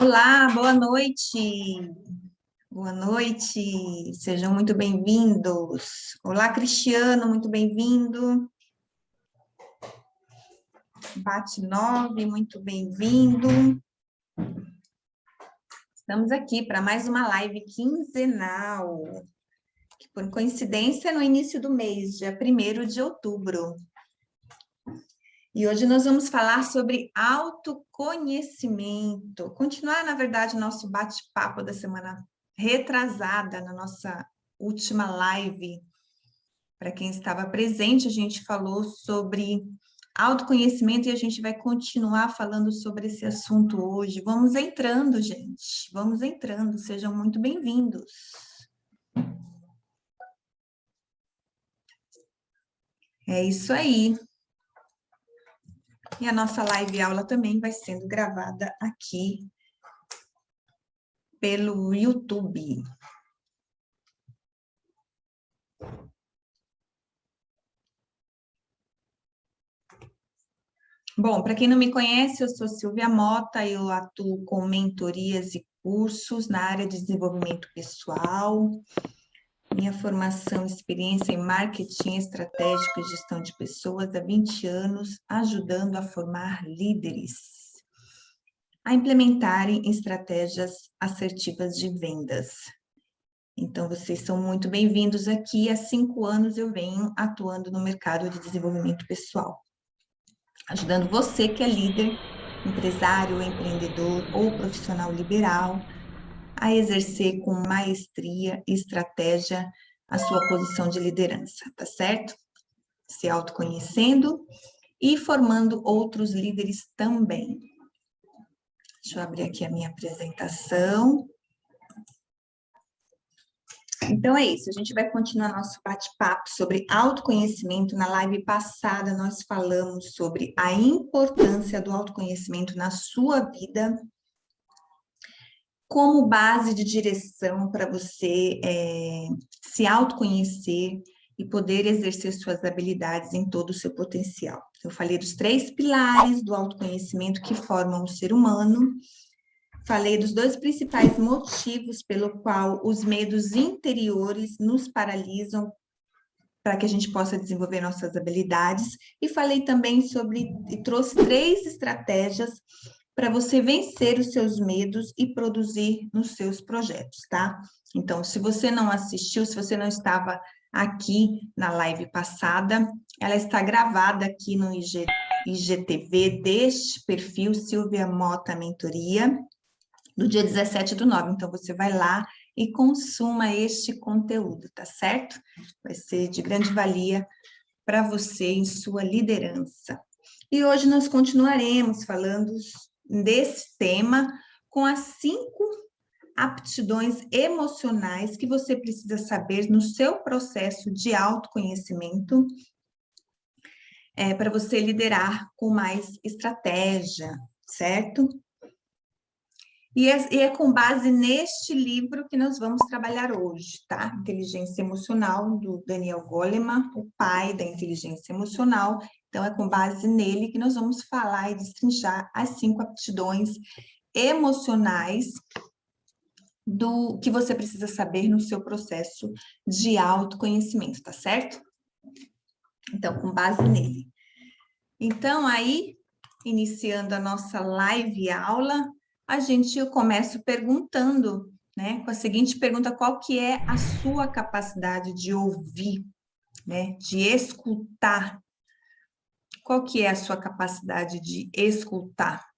Olá, boa noite. Boa noite, sejam muito bem-vindos. Olá, Cristiano, muito bem-vindo. Bate 9, muito bem-vindo. Estamos aqui para mais uma live quinzenal, que por coincidência é no início do mês, dia 1º de outubro. E hoje nós vamos falar sobre autoconhecimento. Continuar, na verdade, o nosso bate-papo da semana retrasada, na nossa última live. Para quem estava presente, a gente falou sobre autoconhecimento e a gente vai continuar falando sobre esse assunto hoje. Vamos entrando, gente. Vamos entrando. Sejam muito bem-vindos. É isso aí. E a nossa live aula também vai sendo gravada aqui pelo YouTube. Bom, para quem não me conhece, eu sou Silvia Mota, eu atuo com mentorias e cursos na área de desenvolvimento pessoal. Minha formação e experiência em marketing estratégico e gestão de pessoas há 20 anos, ajudando a formar líderes a implementarem estratégias assertivas de vendas. Então, vocês são muito bem-vindos aqui. Há 5 anos eu venho atuando no mercado de desenvolvimento pessoal, ajudando você que é líder, empresário, empreendedor ou profissional liberal a exercer com maestria e estratégia a sua posição de liderança, tá certo? Se autoconhecendo e formando outros líderes também. Deixa eu abrir aqui a minha apresentação. Então é isso, a gente vai continuar nosso bate-papo sobre autoconhecimento. Na live passada nós falamos sobre a importância do autoconhecimento na sua vida como base de direção para você se autoconhecer e poder exercer suas habilidades em todo o seu potencial. Eu falei dos 3 pilares do autoconhecimento que formam o ser humano. Falei dos 2 principais motivos pelo qual os medos interiores nos paralisam para que a gente possa desenvolver nossas habilidades. E falei também e trouxe 3 estratégias para você vencer os seus medos e produzir nos seus projetos, tá? Então, se você não assistiu, se você não estava aqui na live passada, ela está gravada aqui no IGTV deste perfil Silvia Mota Mentoria, do dia 17/9. Então, você vai lá e consuma este conteúdo, tá certo? Vai ser de grande valia para você em sua liderança. E hoje nós continuaremos falando desse tema com as 5 aptidões emocionais que você precisa saber no seu processo de autoconhecimento para você liderar com mais estratégia, certo? E é com base neste livro que nós vamos trabalhar hoje, tá? Inteligência Emocional, do Daniel Goleman, o pai da inteligência emocional. Então, é com base nele que nós vamos falar e destrinchar as 5 aptidões emocionais do que você precisa saber no seu processo de autoconhecimento, tá certo? Então, com base nele. Então, aí, iniciando a nossa live aula, eu começo perguntando, né, com a seguinte pergunta: qual que é a sua capacidade de ouvir, né, de escutar? Qual que é a sua capacidade de escutar?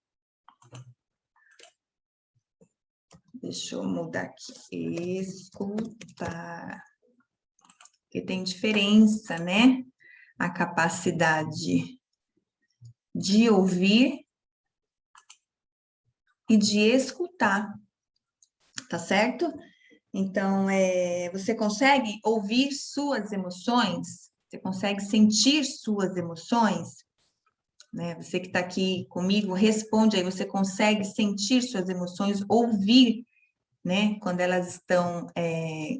Deixa eu mudar aqui. Escutar. Porque tem diferença, né? A capacidade de ouvir e de escutar, tá certo? Então, você consegue ouvir suas emoções? Você consegue sentir suas emoções? Né? Você que está aqui comigo, responde aí, você consegue sentir suas emoções, ouvir, né? Quando elas estão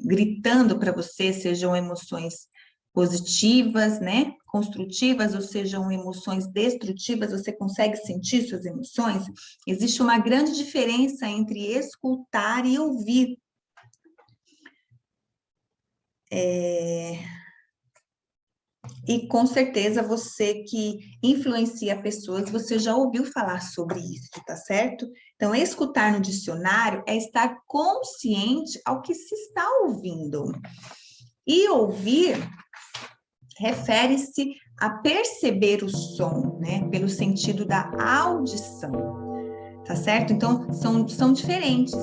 gritando para você, sejam emoções positivas, né? Construtivas, ou sejam emoções destrutivas, você consegue sentir suas emoções? Existe uma grande diferença entre escutar e ouvir. E com certeza você que influencia pessoas, você já ouviu falar sobre isso, tá certo? Então, escutar no dicionário é estar consciente ao que se está ouvindo. E ouvir refere-se a perceber o som, né? Pelo sentido da audição, tá certo? Então, são diferentes.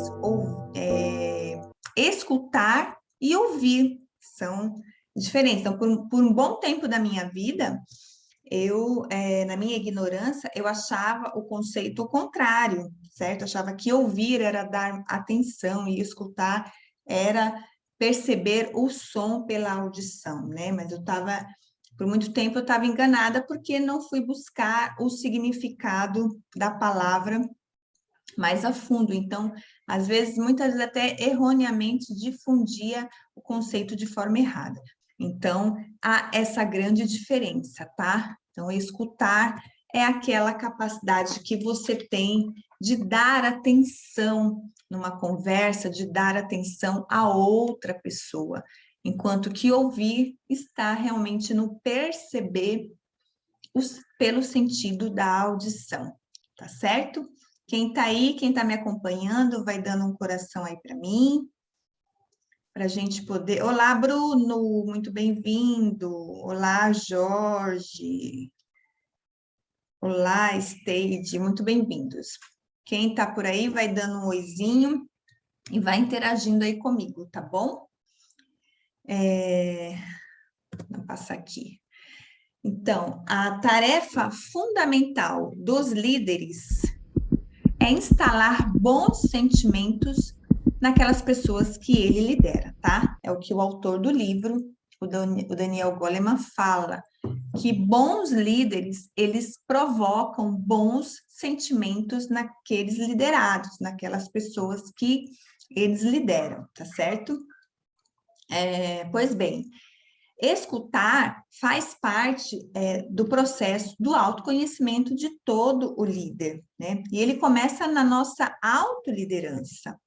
Escutar e ouvir são diferentes. Então, por um bom tempo da minha vida, na minha ignorância, eu achava o conceito contrário, certo? Eu achava que ouvir era dar atenção e escutar era perceber o som pela audição, né? Mas por muito tempo eu estava enganada porque não fui buscar o significado da palavra mais a fundo. Então, às vezes, muitas vezes até erroneamente difundia o conceito de forma errada. Então, há essa grande diferença, tá? Então, escutar é aquela capacidade que você tem de dar atenção numa conversa, de dar atenção a outra pessoa, enquanto que ouvir está realmente no perceber pelo sentido da audição, tá certo? Quem tá aí, quem tá me acompanhando, vai dando um coração aí para mim, para a gente poder. Olá, Bruno, muito bem-vindo. Olá, Jorge. Olá, Steide, muito bem-vindos. Quem tá por aí, vai dando um oizinho e vai interagindo aí comigo, tá bom? Vou passar aqui. Então, a tarefa fundamental dos líderes é instalar bons sentimentos naquelas pessoas que ele lidera, tá? É o que o autor do livro, o Daniel Goleman, fala, que bons líderes, eles provocam bons sentimentos naqueles liderados, naquelas pessoas que eles lideram, tá certo? Pois bem, escutar faz parte do processo do autoconhecimento de todo o líder, né? E ele começa na nossa autoliderança.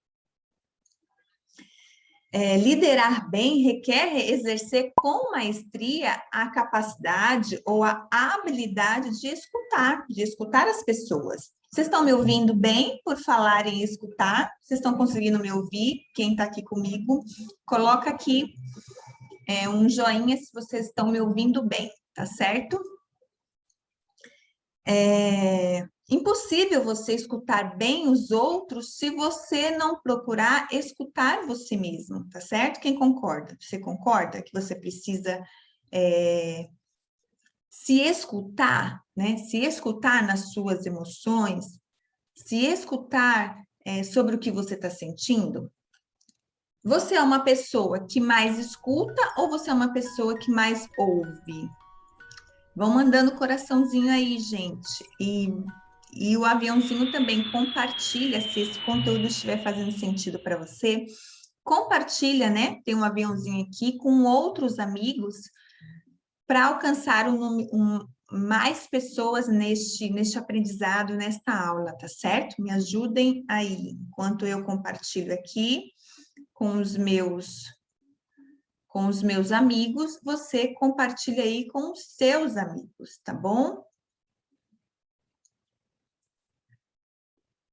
Liderar bem requer exercer com maestria a capacidade ou a habilidade de escutar as pessoas. Vocês estão me ouvindo bem por falar em escutar? Vocês estão conseguindo me ouvir? Quem está aqui comigo, coloca aqui um joinha se vocês estão me ouvindo bem, tá certo? É impossível você escutar bem os outros se você não procurar escutar você mesmo, tá certo? Quem concorda? Você concorda que você precisa se escutar, né? Se escutar nas suas emoções, se escutar sobre o que você está sentindo? Você é uma pessoa que mais escuta ou você é uma pessoa que mais ouve? Vão mandando coraçãozinho aí, gente. E o aviãozinho também compartilha, se esse conteúdo estiver fazendo sentido para você. Compartilha, né? Tem um aviãozinho aqui com outros amigos para alcançar mais pessoas neste aprendizado, nesta aula, tá certo? Me ajudem aí, enquanto eu compartilho aqui com os meus amigos, você compartilha aí com os seus amigos, tá bom?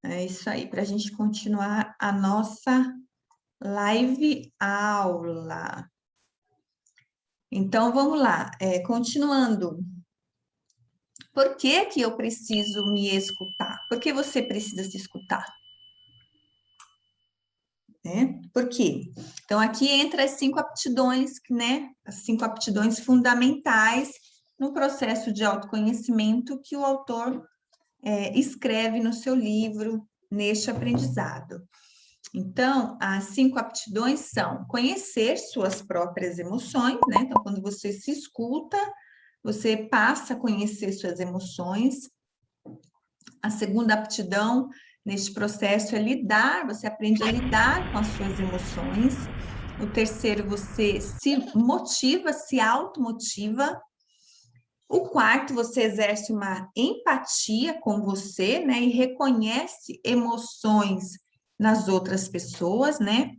É isso aí, para a gente continuar a nossa live aula. Então, vamos lá, continuando. Por que que eu preciso me escutar? Por que você precisa se escutar? Por quê? Então, aqui entra as 5 aptidões, né? As 5 aptidões fundamentais no processo de autoconhecimento que o autor escreve no seu livro, neste aprendizado. Então, as 5 aptidões são conhecer suas próprias emoções, né? Então, quando você se escuta, você passa a conhecer suas emoções. A segunda aptidão neste processo é lidar, você aprende a lidar com as suas emoções. O terceiro, você se motiva, se automotiva. O quarto, você exerce uma empatia com você, né? E reconhece emoções nas outras pessoas, né?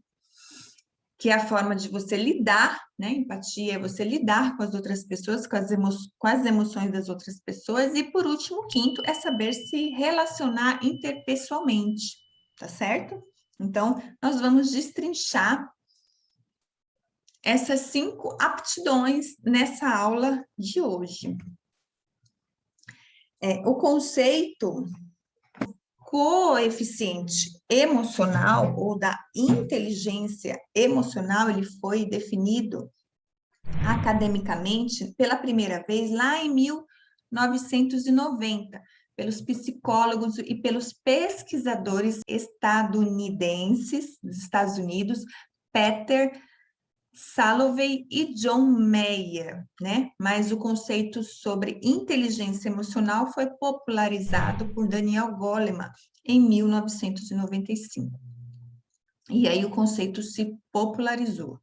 Que é a forma de você lidar, né? Empatia é você lidar com as outras pessoas, com as emoções das outras pessoas. E por último, o quinto é saber se relacionar interpessoalmente, tá certo? Então, nós vamos destrinchar essas 5 aptidões nessa aula de hoje. O conceito coeficiente emocional ou da inteligência emocional, ele foi definido academicamente pela primeira vez lá em 1990, pelos psicólogos e pelos pesquisadores estadunidenses dos Estados Unidos, Peter Salovey e John Mayer, né? Mas o conceito sobre inteligência emocional foi popularizado por Daniel Goleman em 1995. E aí o conceito se popularizou.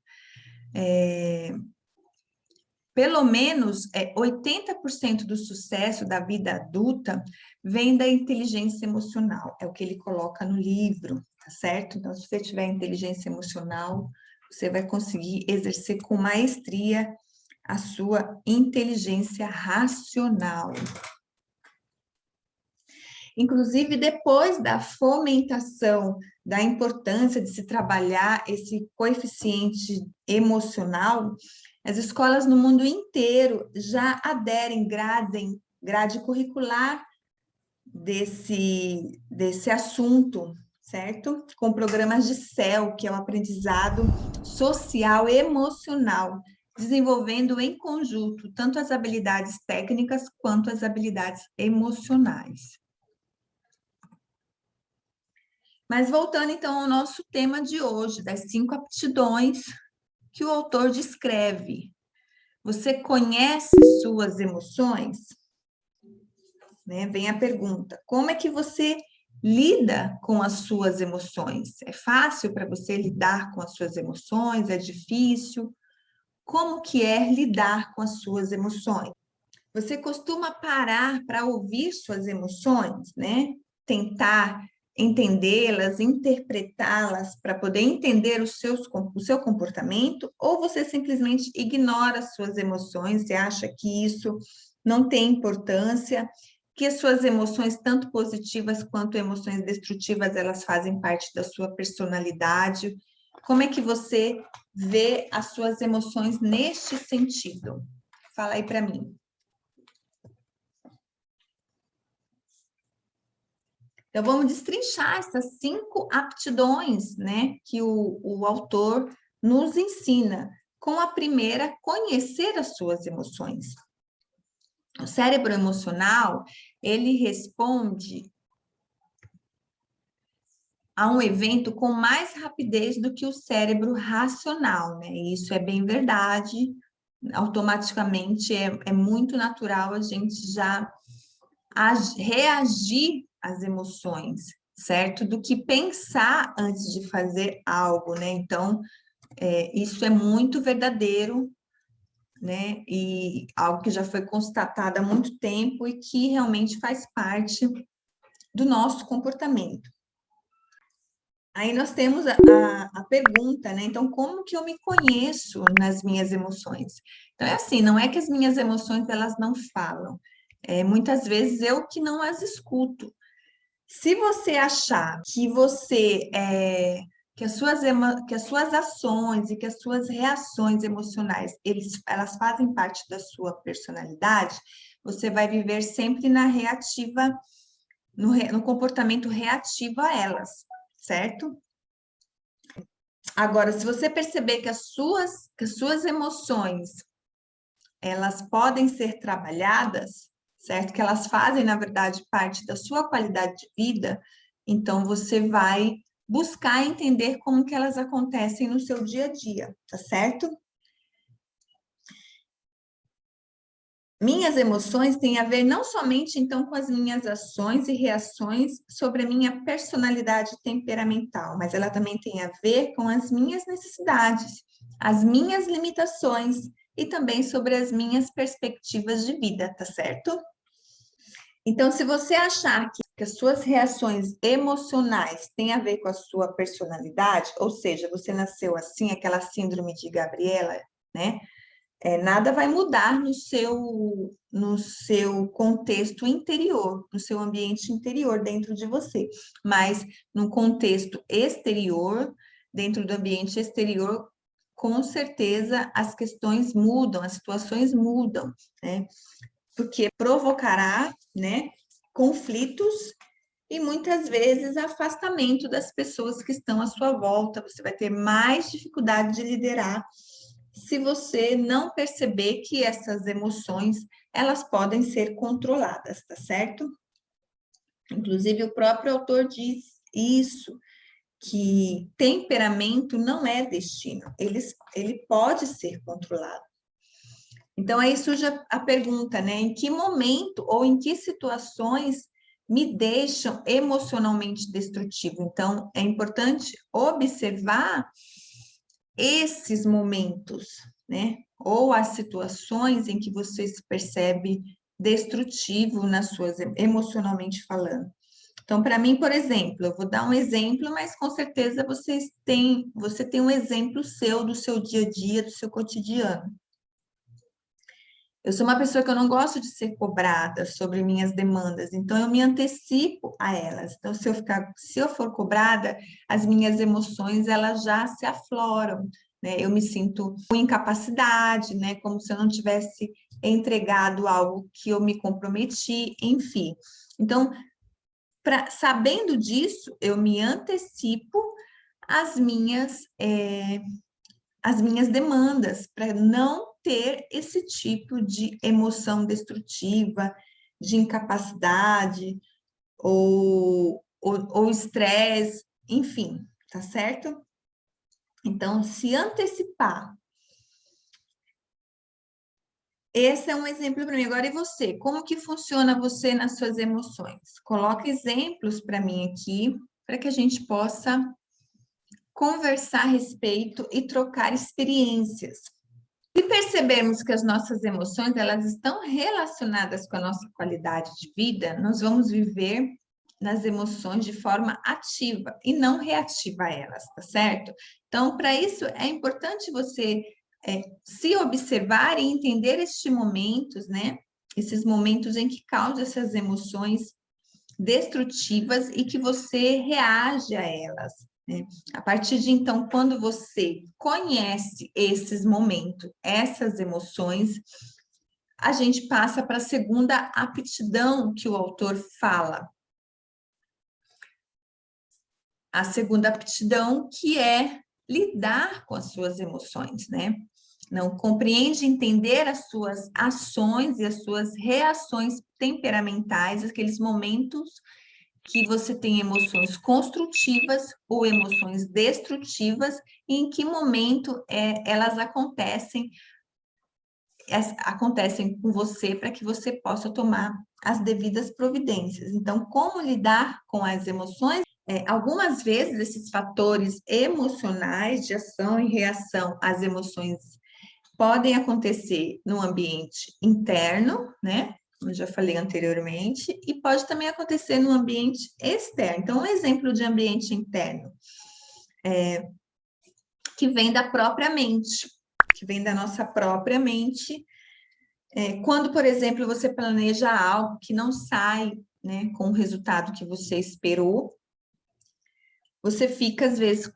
Pelo menos 80% do sucesso da vida adulta vem da inteligência emocional, é o que ele coloca no livro, tá certo? Então, se você tiver inteligência emocional, você vai conseguir exercer com maestria a sua inteligência racional. Inclusive, depois da fomentação da importância de se trabalhar esse coeficiente emocional, as escolas no mundo inteiro já aderem grade curricular desse assunto, certo? Com programas de CEL, que é o aprendizado social e emocional, desenvolvendo em conjunto tanto as habilidades técnicas quanto as habilidades emocionais. Mas voltando então ao nosso tema de hoje, das 5 aptidões que o autor descreve. Você conhece suas emoções? Né? Vem a pergunta: como é que você lida com as suas emoções? É fácil para você lidar com as suas emoções? É difícil? Como que é lidar com as suas emoções? Você costuma parar para ouvir suas emoções, né? Tentar entendê-las, interpretá-las para poder entender o seu comportamento, ou você simplesmente ignora as suas emoções e acha que isso não tem importância, que as suas emoções, tanto positivas quanto emoções destrutivas, elas fazem parte da sua personalidade. Como é que você vê as suas emoções neste sentido? Fala aí para mim. Então, vamos destrinchar essas 5 aptidões, né, que o autor nos ensina. Com a primeira, conhecer as suas emoções. O cérebro emocional, ele responde a um evento com mais rapidez do que o cérebro racional, né? E isso é bem verdade. Automaticamente, é muito natural a gente já reagir às emoções, certo? Do que pensar antes de fazer algo, né? Então, isso é muito verdadeiro, né? E algo que já foi constatado há muito tempo e que realmente faz parte do nosso comportamento. Aí nós temos a pergunta, né? Então, como que eu me conheço nas minhas emoções? Então, é assim, não é que as minhas emoções, elas não falam. Muitas vezes eu que não as escuto. Se você achar que que as suas ações e que as suas reações emocionais, elas fazem parte da sua personalidade, você vai viver sempre na reativa, no comportamento reativo a elas, certo? Agora, se você perceber que as suas emoções, elas podem ser trabalhadas, certo? Que elas fazem, na verdade, parte da sua qualidade de vida, então você vai buscar entender como que elas acontecem no seu dia a dia, tá certo? Minhas emoções têm a ver não somente, então, com as minhas ações e reações sobre a minha personalidade temperamental, mas ela também tem a ver com as minhas necessidades, as minhas limitações e também sobre as minhas perspectivas de vida, tá certo? Então, se você achar que as suas reações emocionais têm a ver com a sua personalidade, ou seja, você nasceu assim, aquela síndrome de Gabriela, né? Nada vai mudar no seu contexto interior, no seu ambiente interior dentro de você, mas no contexto exterior, dentro do ambiente exterior, com certeza as questões mudam, as situações mudam, né? Porque provocará, né, conflitos e muitas vezes afastamento das pessoas que estão à sua volta. Você vai ter mais dificuldade de liderar se você não perceber que essas emoções, elas podem ser controladas, tá certo? Inclusive, o próprio autor diz isso, que temperamento não é destino, ele pode ser controlado. Então, aí surge a pergunta, né? Em que momento ou em que situações me deixam emocionalmente destrutivo? Então, é importante observar esses momentos, né? Ou as situações em que você se percebe destrutivo nas suas emocionalmente falando. Então, para mim, por exemplo, eu vou dar um exemplo, mas com certeza você tem um exemplo seu do seu dia a dia, do seu cotidiano. Eu sou uma pessoa que eu não gosto de ser cobrada sobre minhas demandas, então eu me antecipo a elas. Então, se eu for cobrada, as minhas emoções elas já se afloram, né? Eu me sinto com incapacidade, né? Como se eu não tivesse entregado algo que eu me comprometi, enfim. Então, sabendo disso, eu me antecipo às as minhas demandas, para não ter esse tipo de emoção destrutiva, de incapacidade ou estresse, enfim, tá certo? Então, se antecipar. Esse é um exemplo para mim. Agora, e você? Como que funciona você nas suas emoções? Coloque exemplos para mim aqui, para que a gente possa conversar a respeito e trocar experiências. Se percebermos que as nossas emoções elas estão relacionadas com a nossa qualidade de vida, nós vamos viver nas emoções de forma ativa e não reativa a elas, tá certo? Então, para isso é importante você se observar e entender estes momentos, né? Esses momentos em que causam essas emoções destrutivas e que você reage a elas, né? A partir de então, quando você conhece esses momentos, essas emoções, a gente passa para a segunda aptidão que o autor fala. A segunda aptidão que é lidar com as suas emoções, né? Não compreende entender as suas ações e as suas reações temperamentais, aqueles momentos que você tem emoções construtivas ou emoções destrutivas, e em que momento elas acontecem com você para que você possa tomar as devidas providências. Então, como lidar com as emoções? Algumas vezes esses fatores emocionais de ação e reação às emoções podem acontecer no ambiente interno, né? Como eu já falei anteriormente, e pode também acontecer no ambiente externo. Então, um exemplo de ambiente interno que vem da própria mente, que vem da nossa própria mente. Quando, por exemplo, você planeja algo que não sai, né, com o resultado que você esperou, você fica, às vezes,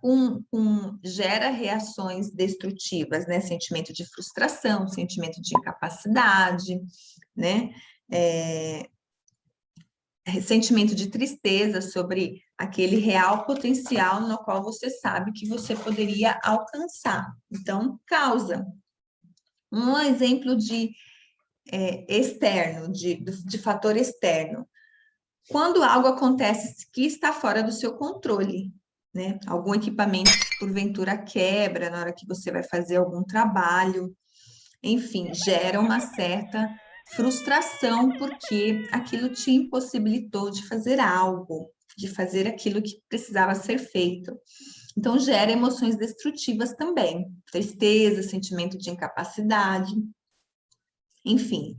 gera reações destrutivas, né? Sentimento de frustração, sentimento de incapacidade, né? Sentimento de tristeza sobre aquele real potencial no qual você sabe que você poderia alcançar. Então, causa. Um exemplo de externo, de fator externo. Quando algo acontece que está fora do seu controle, né? Algum equipamento, porventura, quebra na hora que você vai fazer algum trabalho, enfim, gera uma certa frustração porque aquilo te impossibilitou de fazer algo, de fazer aquilo que precisava ser feito. Então, gera emoções destrutivas também, tristeza, sentimento de incapacidade, enfim.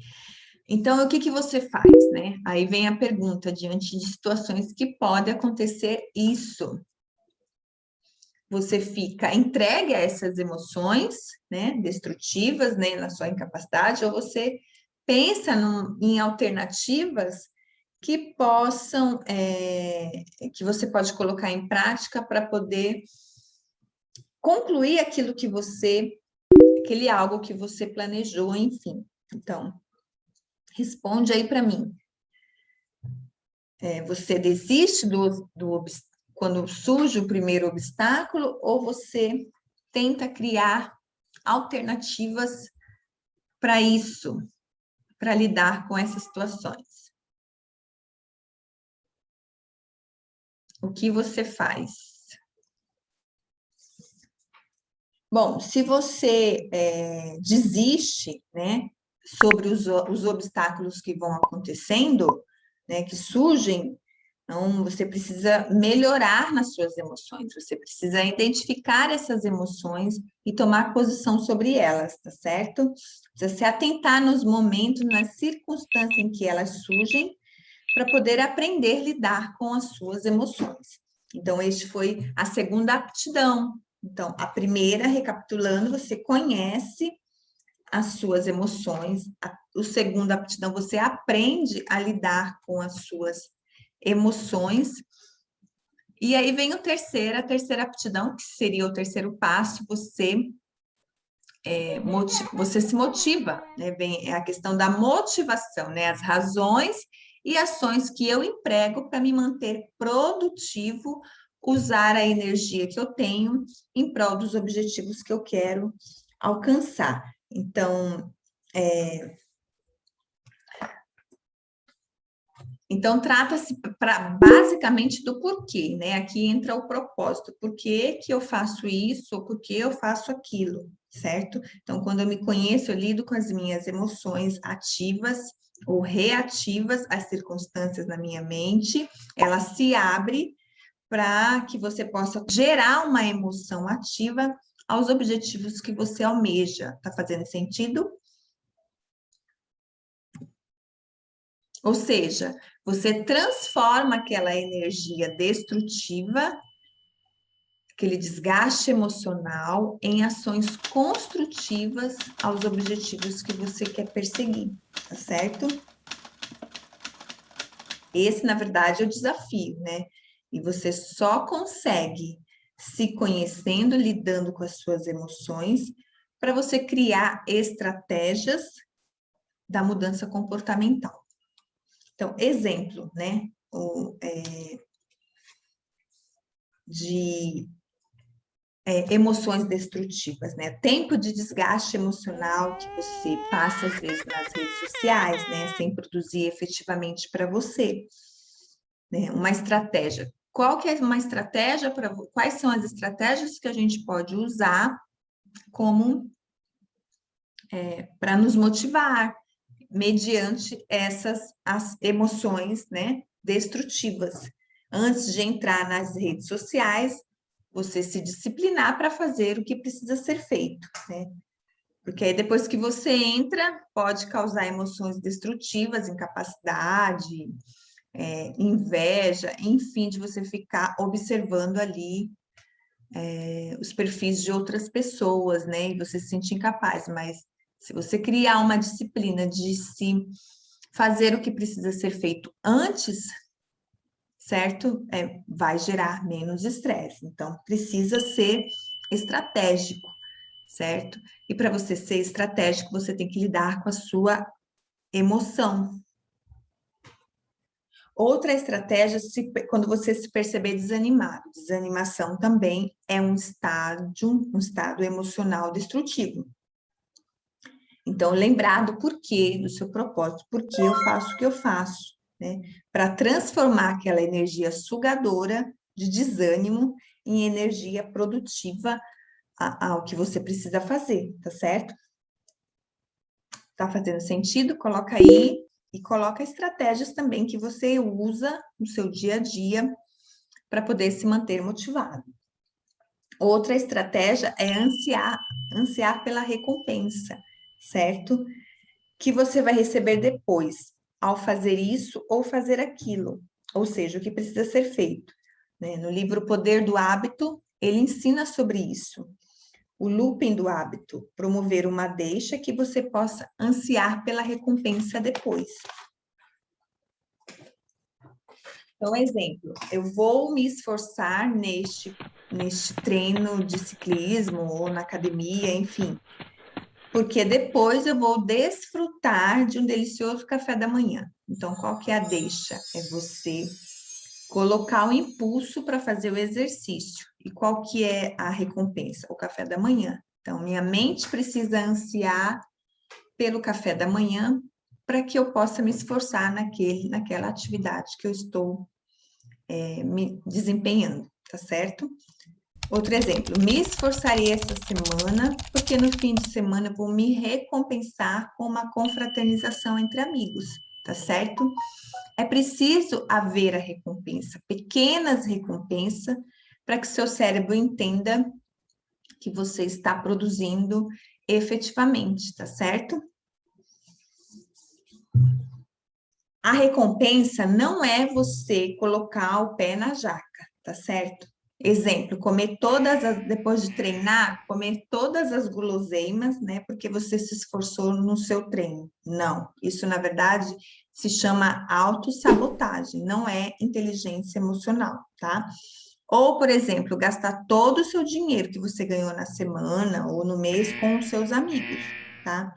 Então, o que que você faz, né? Aí vem a pergunta, diante de situações que pode acontecer isso. Você fica entregue a essas emoções, né, destrutivas, né, na sua incapacidade, ou você pensa em alternativas que possam, que você pode colocar em prática para poder concluir aquilo que você, aquele algo que você planejou, enfim. Então, responde aí para mim. Você desiste quando surge o primeiro obstáculo ou você tenta criar alternativas para isso, para lidar com essas situações? O que você faz? Bom, se você desiste, né, sobre os obstáculos que vão acontecendo, né, que surgem, então você precisa melhorar nas suas emoções, você precisa identificar essas emoções e tomar posição sobre elas, tá certo? Precisa se atentar nos momentos, nas circunstâncias em que elas surgem, para poder aprender a lidar com as suas emoções. Então, este foi a segunda aptidão. Então, a primeira, recapitulando, você conhece as suas emoções. O segundo, aptidão, você aprende a lidar com as suas emoções. E aí vem a terceira aptidão, que seria o terceiro passo, você se motiva, né? Vem a questão da motivação, né? As razões e ações que eu emprego para me manter produtivo, usar a energia que eu tenho em prol dos objetivos que eu quero alcançar. Então, trata-se basicamente do porquê, né? Aqui entra o propósito. Por que que eu faço isso ou por que eu faço aquilo, certo? Então, quando eu me conheço, eu lido com as minhas emoções ativas ou reativas às circunstâncias na minha mente, ela se abre para que você possa gerar uma emoção ativa aos objetivos que você almeja. Tá fazendo sentido? Ou seja, você transforma aquela energia destrutiva, aquele desgaste emocional, em ações construtivas aos objetivos que você quer perseguir, tá certo? Esse, na verdade, é o desafio, né? E você só consegue se conhecendo, lidando com as suas emoções, para você criar estratégias da mudança comportamental. Então, exemplo, né? De emoções destrutivas, né? Tempo de desgaste emocional que você passa, às vezes, nas redes sociais, né? Sem produzir efetivamente para você, né? Uma estratégia. Qual que é uma estratégia para... Quais são as estratégias que a gente pode usar como para nos motivar mediante as emoções, né? Destrutivas. Antes de entrar nas redes sociais, você se disciplinar para fazer o que precisa ser feito, né? Porque aí depois que você entra, pode causar emoções destrutivas, incapacidade, inveja, enfim, de você ficar observando ali os perfis de outras pessoas, né? E você se sentir incapaz, mas se você criar uma disciplina de se fazer o que precisa ser feito antes, certo? Vai gerar menos estresse. Então, precisa ser estratégico, certo? E para você ser estratégico, você tem que lidar com a sua emoção. Outra estratégia, quando você se perceber desanimado. Desanimação também é um estado emocional destrutivo. Então, lembrar do porquê, do seu propósito, por que eu faço o que eu faço, né? Para transformar aquela energia sugadora de desânimo em energia produtiva ao que você precisa fazer, tá certo? Tá fazendo sentido? Coloca aí e coloca estratégias também que você usa no seu dia a dia para poder se manter motivado. Outra estratégia é ansiar pela recompensa, certo? Que você vai receber depois, ao fazer isso ou fazer aquilo, ou seja, o que precisa ser feito, né? No livro O Poder do Hábito, ele ensina sobre isso. O looping do hábito, promover uma deixa que você possa ansiar pela recompensa depois. Então, exemplo, eu vou me esforçar neste treino de ciclismo ou na academia, enfim, porque depois eu vou desfrutar de um delicioso café da manhã. Então, qual que é a deixa? É você colocar o impulso para fazer o exercício. E qual que é a recompensa? O café da manhã. Então, minha mente precisa ansiar pelo café da manhã para que eu possa me esforçar naquela atividade que eu estou me desempenhando, tá certo? Outro exemplo, me esforçarei essa semana, porque no fim de semana eu vou me recompensar com uma confraternização entre amigos, tá certo? É preciso haver a recompensa, pequenas recompensas, para que seu cérebro entenda que você está produzindo efetivamente, tá certo? A recompensa não é você colocar o pé na jaca, tá certo? Exemplo, depois de treinar, comer todas as guloseimas, né? Porque você se esforçou no seu treino. Não, isso na verdade se chama autossabotagem, não é inteligência emocional, tá? Ou, por exemplo, gastar todo o seu dinheiro que você ganhou na semana ou no mês com os seus amigos, tá?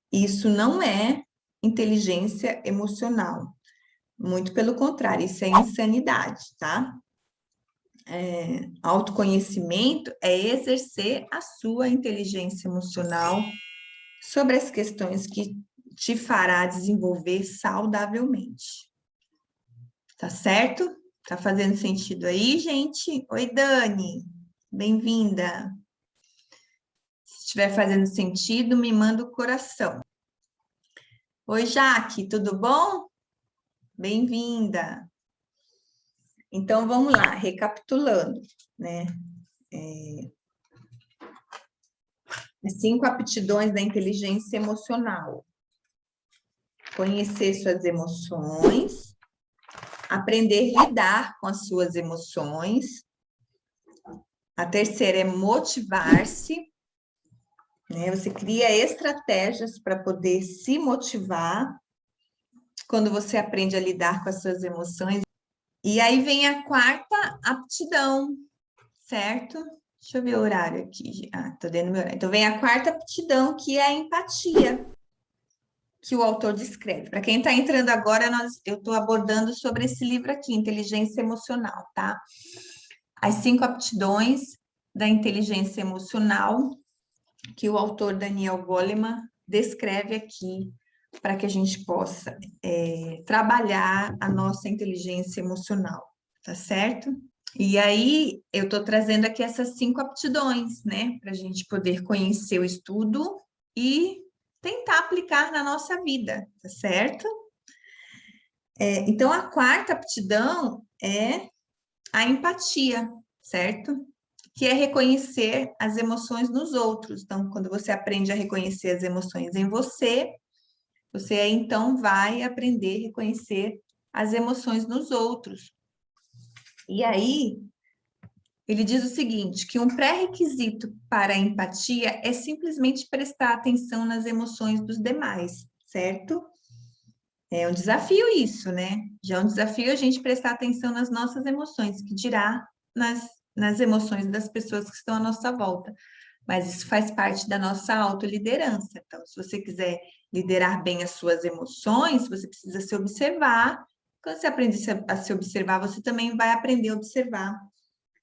Isso não é inteligência emocional. Muito pelo contrário, isso é insanidade, tá? Autoconhecimento é exercer a sua inteligência emocional sobre as questões que te fará desenvolver saudavelmente. Tá certo? Tá fazendo sentido aí, gente? Oi, Dani, bem-vinda. Se estiver fazendo sentido, me manda o coração. Oi, Jaque, tudo bom? Bem-vinda. Então, vamos lá, recapitulando, né? As 5 aptidões da inteligência emocional. Conhecer suas emoções, aprender a lidar com as suas emoções. A terceira é motivar-se, né? Você cria estratégias para poder se motivar quando você aprende a lidar com as suas emoções. E aí vem a quarta aptidão, certo? Deixa eu ver o horário aqui. Ah, tô dentro do meu horário. Então, vem a quarta aptidão, que é a empatia, que o autor descreve. Para quem está entrando agora, eu estou abordando sobre esse livro aqui, Inteligência Emocional, tá? As 5 aptidões da inteligência emocional, que o autor Daniel Goleman descreve aqui, para que a gente possa trabalhar a nossa inteligência emocional, tá certo? E aí, eu estou trazendo aqui essas 5 aptidões, né? Para a gente poder conhecer o estudo e tentar aplicar na nossa vida, tá certo? Então, a quarta aptidão é a empatia, certo? Que é reconhecer as emoções nos outros. Então, quando você aprende a reconhecer as emoções em você, você então vai aprender a reconhecer as emoções nos outros. E aí, ele diz o seguinte, que um pré-requisito para a empatia é simplesmente prestar atenção nas emoções dos demais, certo? É um desafio isso, né? Já é um desafio a gente prestar atenção nas nossas emoções, que dirá nas emoções das pessoas que estão à nossa volta. Mas isso faz parte da nossa autoliderança. Então, se você quiser liderar bem as suas emoções, você precisa se observar. Quando você aprende a se observar, você também vai aprender a observar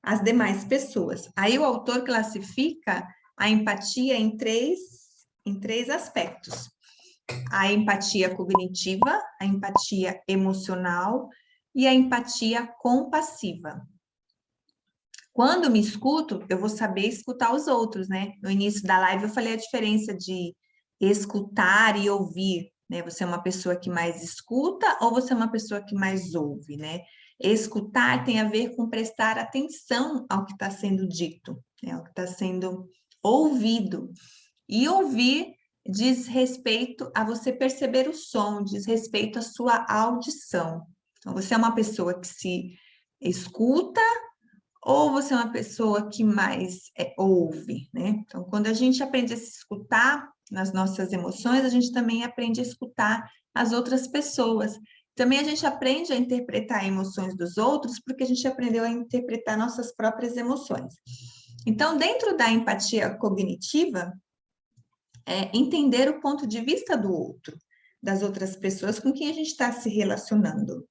as demais pessoas. Aí o autor classifica a empatia em três aspectos. A empatia cognitiva, a empatia emocional e a empatia compassiva. Quando me escuto, eu vou saber escutar os outros, né? No início da live eu falei a diferença de escutar e ouvir, né? Você é uma pessoa que mais escuta ou você é uma pessoa que mais ouve, né? Escutar tem a ver com prestar atenção ao que está sendo dito, né? Ao que está sendo ouvido. E ouvir diz respeito a você perceber o som, diz respeito à sua audição. Então, você é uma pessoa que se escuta ou você é uma pessoa que mais ouve, né? Então, quando a gente aprende a se escutar nas nossas emoções, a gente também aprende a escutar as outras pessoas. Também a gente aprende a interpretar emoções dos outros, porque a gente aprendeu a interpretar nossas próprias emoções. Então, dentro da empatia cognitiva, é entender o ponto de vista do outro, das outras pessoas com quem a gente está se relacionando.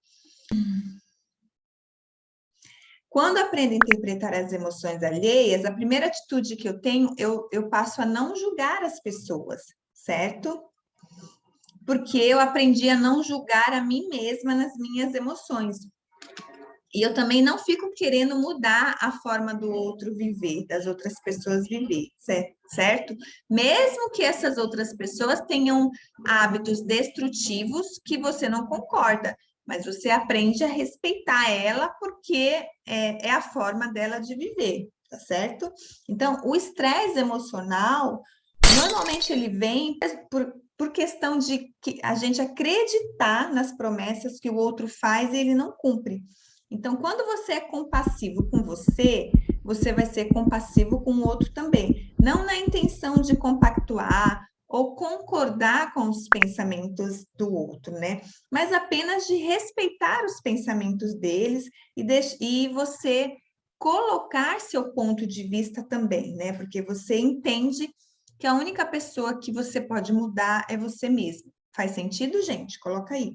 Quando aprendo a interpretar as emoções alheias, a primeira atitude que eu tenho, eu passo a não julgar as pessoas, certo? Porque eu aprendi a não julgar a mim mesma nas minhas emoções. E eu também não fico querendo mudar a forma do outro viver, das outras pessoas viver, certo? Mesmo que essas outras pessoas tenham hábitos destrutivos que você não concorda, mas você aprende a respeitar ela porque é a forma dela de viver, tá certo? Então, o estresse emocional, normalmente ele vem por questão de que a gente acreditar nas promessas que o outro faz e ele não cumpre. Então, quando você é compassivo com você, você vai ser compassivo com o outro também. Não na intenção de compactuar ou concordar com os pensamentos do outro, né? Mas apenas de respeitar os pensamentos deles e você colocar seu ponto de vista também, né? Porque você entende que a única pessoa que você pode mudar é você mesmo. Faz sentido, gente? Coloca aí.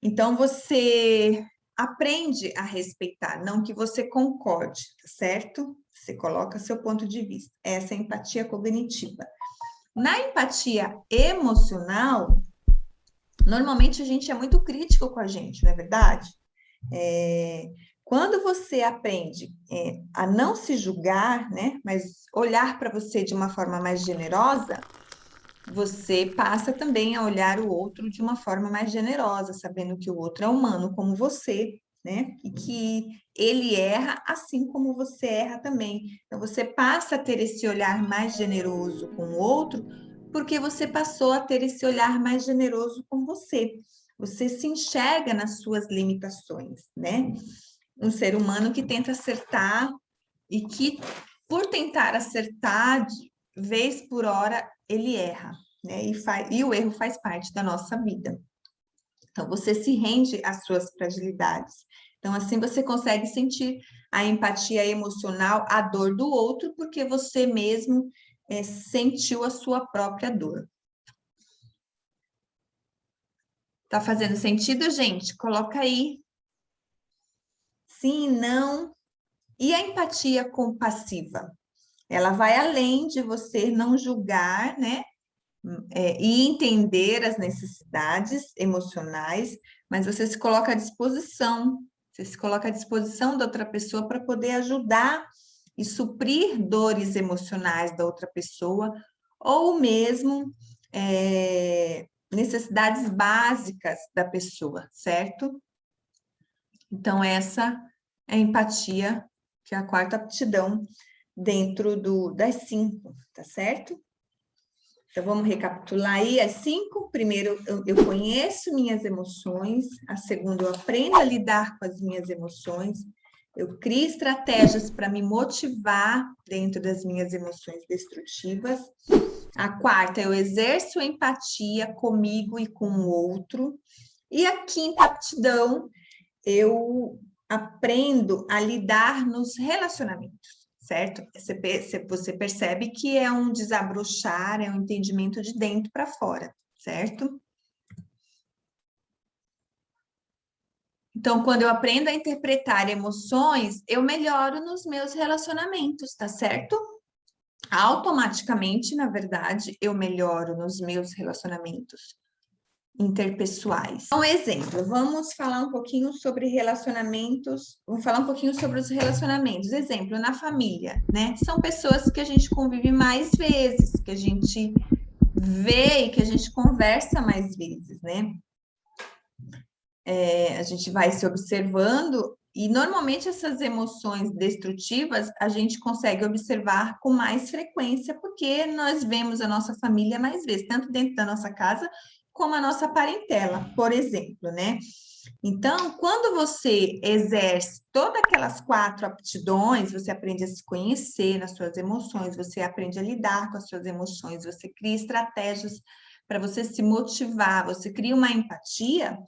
Então, você aprende a respeitar, não que você concorde, tá certo? Você coloca seu ponto de vista. Essa é a empatia cognitiva. Na empatia emocional, normalmente a gente é muito crítico com a gente, não é verdade? Quando você aprende a não se julgar, né, mas olhar para você de uma forma mais generosa, você passa também a olhar o outro de uma forma mais generosa, sabendo que o outro é humano como você, né? E que ele erra assim como você erra também. Então, você passa a ter esse olhar mais generoso com o outro, porque você passou a ter esse olhar mais generoso com você. Você se enxerga nas suas limitações, né? Um ser humano que tenta acertar e que, por tentar acertar, vez por hora, ele erra, né? E o erro faz parte da nossa vida. Então, você se rende às suas fragilidades. Então, assim você consegue sentir a empatia emocional, a dor do outro, porque você mesmo sentiu a sua própria dor. Tá fazendo sentido, gente? Coloca aí. Sim, não. E a empatia compassiva? Ela vai além de você não julgar, né? E entender as necessidades emocionais, mas você se coloca à disposição, você se coloca à disposição da outra pessoa para poder ajudar e suprir dores emocionais da outra pessoa, ou mesmo necessidades básicas da pessoa, certo? Então, essa é a empatia, que é a quarta aptidão dentro das 5, tá certo? Então, vamos recapitular aí as 5. Primeiro, eu conheço minhas emoções. A segunda, eu aprendo a lidar com as minhas emoções. Eu crio estratégias para me motivar dentro das minhas emoções destrutivas. A quarta, eu exerço empatia comigo e com o outro. E a quinta aptidão, eu aprendo a lidar nos relacionamentos, certo? Você percebe que é um desabrochar, é um entendimento de dentro para fora, certo? Então, quando eu aprendo a interpretar emoções, eu melhoro nos meus relacionamentos, tá certo? Automaticamente, na verdade, eu melhoro nos meus relacionamentos. interpessoais. Um exemplo, vamos falar um pouquinho sobre relacionamentos, vamos falar um pouquinho sobre os relacionamentos. Exemplo, na família, né? São pessoas que a gente convive mais vezes, que a gente vê e que a gente conversa mais vezes, né? A gente vai se observando e normalmente essas emoções destrutivas a gente consegue observar com mais frequência porque nós vemos a nossa família mais vezes, tanto dentro da nossa casa como a nossa parentela, por exemplo, né? Então, quando você exerce todas aquelas 4 aptidões, você aprende a se conhecer nas suas emoções, você aprende a lidar com as suas emoções, você cria estratégias para você se motivar, você cria uma empatia,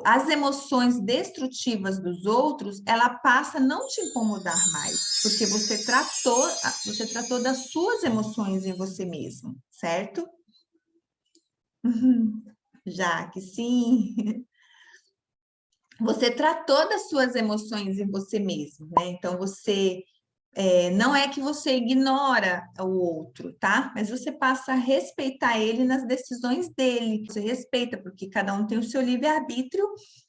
as emoções destrutivas dos outros, ela passa a não te incomodar mais, porque você tratou das suas emoções em você mesmo, certo? Já que sim. Você tratou das suas emoções em você mesmo, né? Então, não é que você ignora o outro, tá? Mas você passa a respeitar ele nas decisões dele. Você respeita, porque cada um tem o seu livre-arbítrio,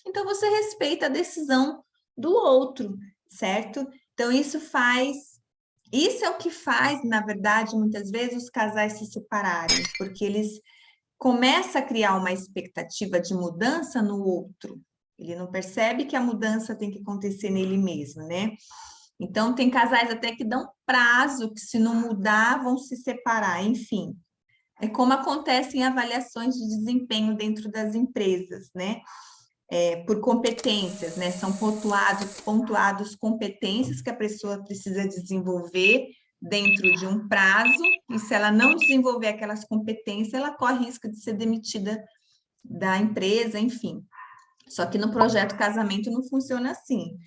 então você respeita a decisão do outro, certo? Então, isso é o que faz, na verdade, muitas vezes os casais se separarem, porque eles começam a criar uma expectativa de mudança no outro. Ele não percebe que a mudança tem que acontecer nele mesmo, né? Então, tem casais até que dão prazo, que se não mudar, vão se separar, enfim. É como acontece em avaliações de desempenho dentro das empresas, né? Por competências, né? São pontuados competências que a pessoa precisa desenvolver dentro de um prazo, e se ela não desenvolver aquelas competências, ela corre risco de ser demitida da empresa, enfim. Só que no projeto casamento não funciona assim.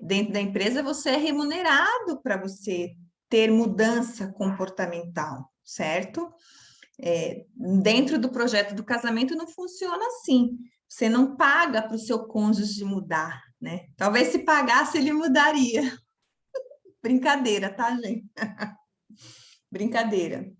Dentro da empresa, você é remunerado para você ter mudança comportamental, certo? Dentro do projeto do casamento não funciona assim. Você não paga para o seu cônjuge mudar, né? Talvez se pagasse, ele mudaria. Brincadeira, tá, gente? Brincadeira.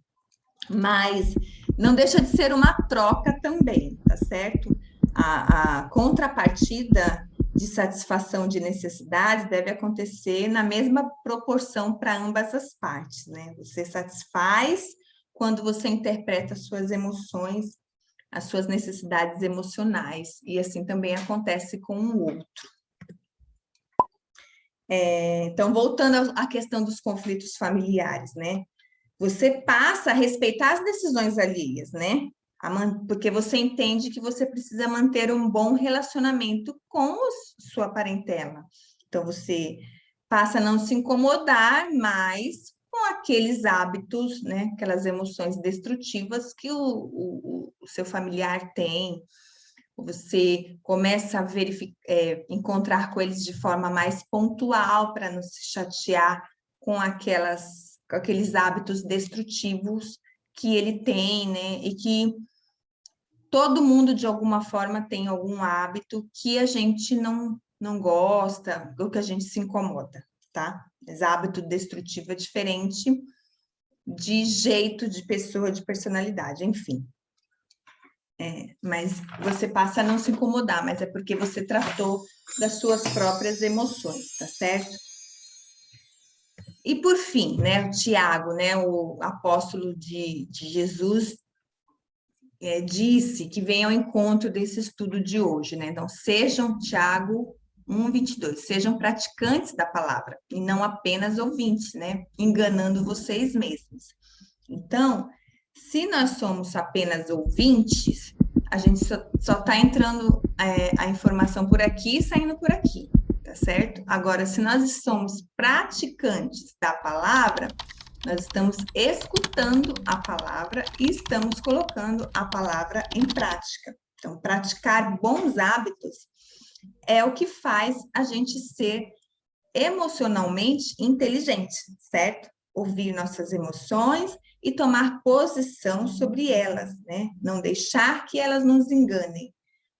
Mas não deixa de ser uma troca também, tá certo? A contrapartida de satisfação de necessidades deve acontecer na mesma proporção para ambas as partes, né? Você satisfaz quando você interpreta as suas emoções, as suas necessidades emocionais, e assim também acontece com o outro. Então, voltando à questão dos conflitos familiares, né? Você passa a respeitar as decisões alheias, né? Porque você entende que você precisa manter um bom relacionamento com sua parentela. Então, você passa a não se incomodar mais com aqueles hábitos, né? Aquelas emoções destrutivas que o seu familiar tem. Você começa a encontrar com eles de forma mais pontual para não se chatear com aqueles hábitos destrutivos que ele tem, né? E que todo mundo, de alguma forma, tem algum hábito que a gente não gosta ou que a gente se incomoda, tá? Mas hábito destrutivo é diferente de jeito de pessoa, de personalidade, enfim. Mas você passa a não se incomodar, mas é porque você tratou das suas próprias emoções, tá certo? E por fim, né, o Tiago, né, o apóstolo de Jesus, disse que vem ao encontro desse estudo de hoje, né? Então, Tiago 1:22, sejam praticantes da palavra e não apenas ouvintes, né? Enganando vocês mesmos. Então, se nós somos apenas ouvintes, a gente só está entrando a informação por aqui e saindo por aqui, tá certo? Agora, se nós somos praticantes da palavra, nós estamos escutando a palavra e estamos colocando a palavra em prática. Então, praticar bons hábitos é o que faz a gente ser emocionalmente inteligente, certo? Ouvir nossas emoções e tomar posição sobre elas, né? Não deixar que elas nos enganem.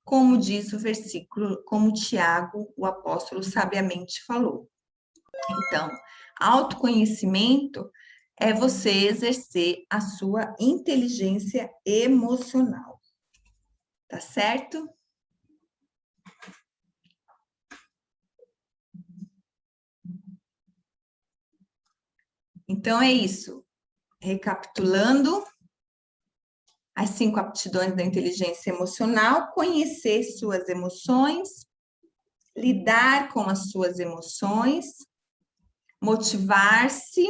Como diz o versículo, como Tiago, o apóstolo, sabiamente falou. Então, autoconhecimento é você exercer a sua inteligência emocional. Tá certo? Então, é isso. Recapitulando, as 5 aptidões da inteligência emocional: conhecer suas emoções, lidar com as suas emoções, motivar-se,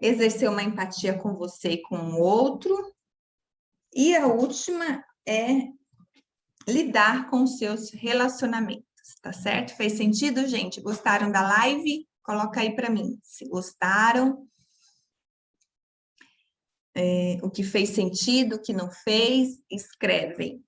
exercer uma empatia com você e com o outro, e a última é lidar com os seus relacionamentos, tá certo? Fez sentido, gente? Gostaram da live? Coloca aí para mim, se gostaram, o que fez sentido, o que não fez, escrevem.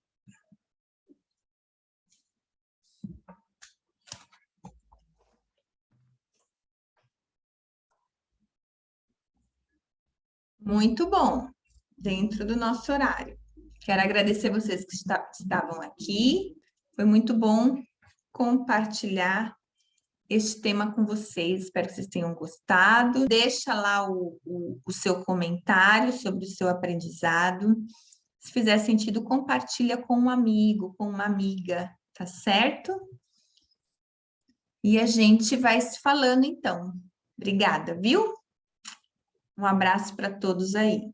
Muito bom, dentro do nosso horário. Quero agradecer vocês que estavam aqui. Foi muito bom compartilhar este tema com vocês. Espero que vocês tenham gostado. Deixa lá o seu comentário sobre o seu aprendizado. Se fizer sentido, compartilha com um amigo, com uma amiga, tá certo? E a gente vai se falando então. Obrigada, viu? Um abraço para todos aí.